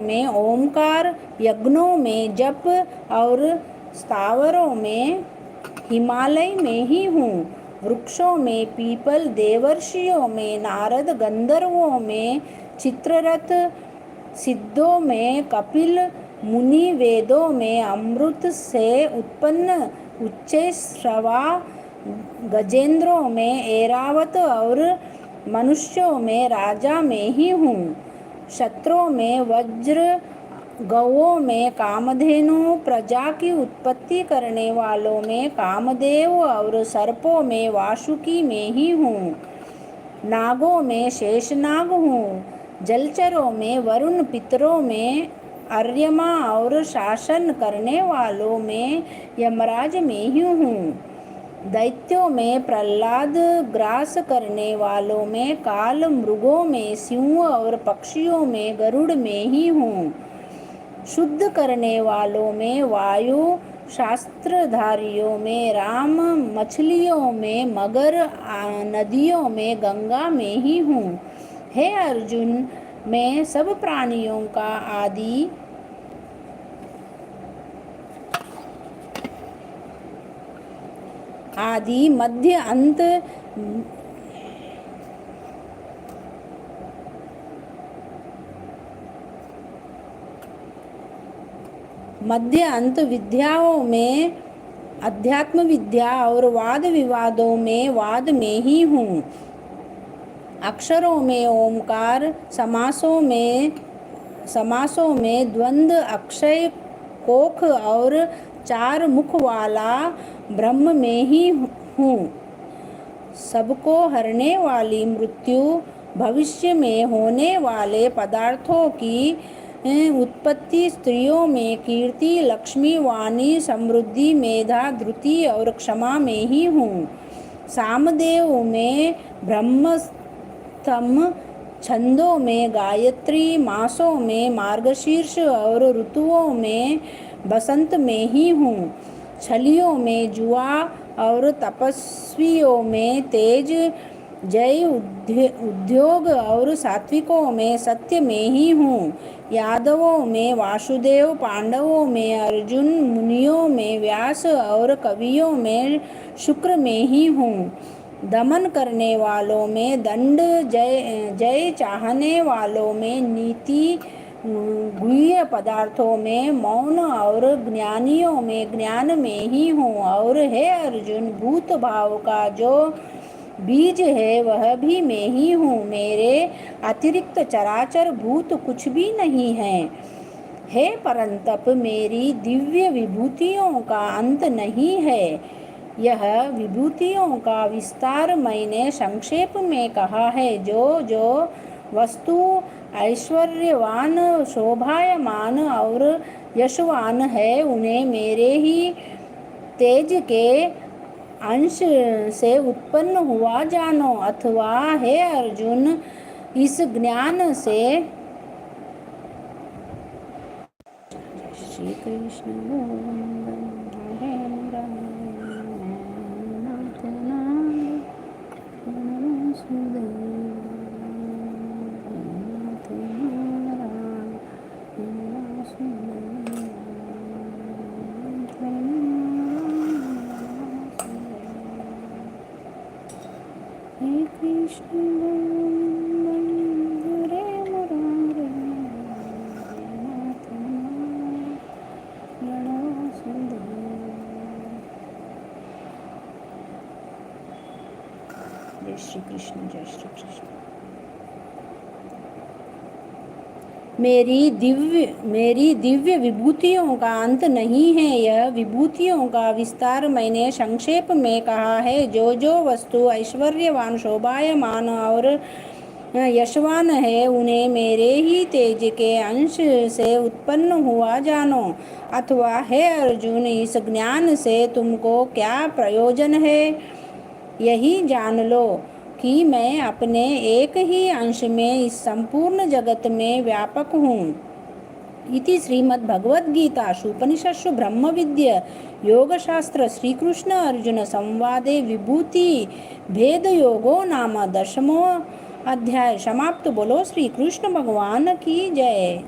में ओमकार, यज्ञों में जप और स्थावरों में हिमालय में ही हूँ। वृक्षों में पीपल, देवर्षियों में नारद, गंधर्वों में चित्ररथ, सिद्धों में कपिल मुनि, वेदों में अमृत से उत्पन्न उच्चैःश्रवा, गजेंद्रों में ऐरावत और मनुष्यों में राजा में ही हूँ। क्षत्रों में वज्र, गौओं में कामधेनु, प्रजा की उत्पत्ति करने वालों में कामदेव और सर्पों में वासुकी में ही हूँ। नागों में शेषनाग हूँ। जलचरों में वरुण, पितरों में अर्यमा और शासन करने वालों में यमराज में ही हूँ। दैत्यों में प्रहलाद, ग्रास करने वालों में काल, मृगों में सिंह और पक्षियों में गरुड़ में ही हूँ। शुद्ध करने वालों में वायु, शास्त्रधारियों में राम, मछलियों में मगर, नदियों में गंगा में ही हूँ। हे अर्जुन, मैं सब प्राणियों का आदि मध्य अंत विद्याओं में अध्यात्म विद्या और वाद विवादों में वाद में ही हूँ। अक्षरों में ओमकार, समासों में द्वंद्व, अक्षय कोख और चार मुख वाला ब्रह्म में ही हूँ। सबको हरने वाली मृत्यु, भविष्य में होने वाले पदार्थों की उत्पत्ति, स्त्रियों में कीर्ति, लक्ष्मी, वाणी, समृद्धि, मेधा, धृति और क्षमा में ही हूँ। सामदेव में ब्रह्मस्तम, छंदों में गायत्री, मासों में मार्गशीर्ष और ऋतुओं में बसंत में ही हूँ। छलियों में जुआ और तपस्वियों में तेज, जय, उद्योग और सात्विकों में सत्य में ही हूँ। यादवों में वासुदेव, पांडवों में अर्जुन, मुनियों में व्यास और कवियों में शुक्र में ही हूँ। दमन करने वालों में दंड, जय चाहने वालों में नीति, गुह्य पदार्थों में मौन और ज्ञानियों में ज्ञान में ही हूँ। और हे अर्जुन, भूत भाव का जो बीज है वह भी मैं ही हूँ। मेरे अतिरिक्त चराचर भूत कुछ भी नहीं है। हे परंतप, मेरी दिव्य विभूतियों का अंत नहीं है। यह विभूतियों का विस्तार मैंने संक्षेप में कहा है। जो वस्तु ऐश्वर्यवान, शोभायमान और यशवान है, उन्हें मेरे ही तेज के अंश से उत्पन्न हुआ जानो। अथवा हे अर्जुन, इस ज्ञान से श्री कृष्ण जय श्री कृष्ण, जय श्री कृष्ण। मेरी दिव्य विभूतियों का अंत नहीं है। यह विभूतियों का विस्तार मैंने संक्षेप में कहा है। जो वस्तु ऐश्वर्यवान, शोभायमान और यशवान है, उन्हें मेरे ही तेज के अंश से उत्पन्न हुआ जानो। अथवा हे अर्जुन, इस ज्ञान से तुमको क्या प्रयोजन है? यही जान लो कि मैं अपने एक ही अंश में इस संपूर्ण जगत में व्यापक हूँ। इति श्रीमद्भगवद्गीतासु उपनिषत्सु ब्रह्मविद्या योगशास्त्र श्रीकृष्ण अर्जुन संवादे विभूति भेद योगो नाम 10वां अध्याय समाप्त। बोलो श्री कृष्ण भगवान की जय।